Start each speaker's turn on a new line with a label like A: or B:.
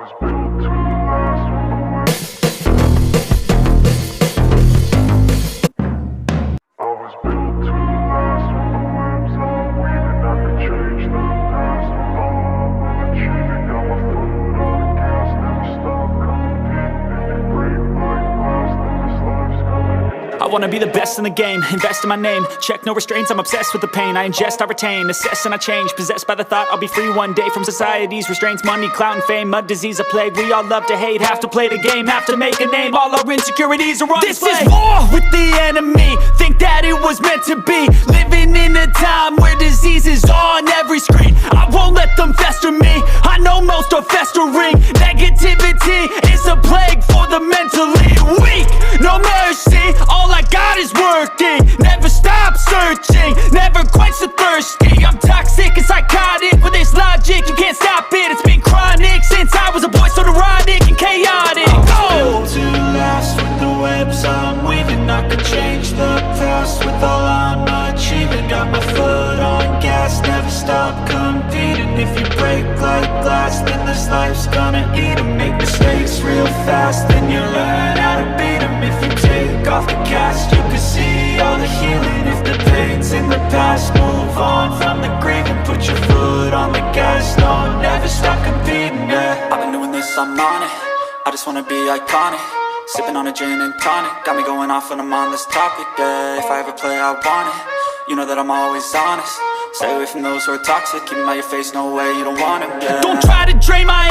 A: I wanna be the best in the game, invest in my name. Check no restraints, I'm obsessed with the pain. I ingest, I retain, assess and I change. Possessed by the thought I'll be free one day from society's restraints. Money, clout and fame, mud, disease, a plague. We all love to hate, have to play the game, have to make a name. All our insecurities are on display. This is war with the enemy, think that it was meant to be. Living in a time where disease is on every screen. I won't let them fester me, I know most are festering. Negativity is a plague for the mentally weak. No mercy, all I got is working. Never stop searching, never quench the thirsty. I'm toxic and psychotic with this logic, you can't stop it. It's been chronic since I was a boy, so neurotic and chaotic.
B: Built to last with the webs I'm weaving. I could change the past with all I'm achieving. Got my foot on gas, never stop competing. If you break like glass, then this life's gonna eat 'em. Make mistakes real fast, then you learn how to beat 'em. If you take off the cast, you can see all the healing. If the pain's in the past, move on from the grave and put your foot on the gas. No, never stop competing, yeah. I've been doing this, I'm on it. I just wanna be iconic. Sipping on a gin and tonic, got me going off when I'm on this topic, yeah. If I ever play, I want it. You know that I'm always honest. Stay away from those who are toxic. Keep them out your face, no way, you don't want it, yeah. Don't try to drain my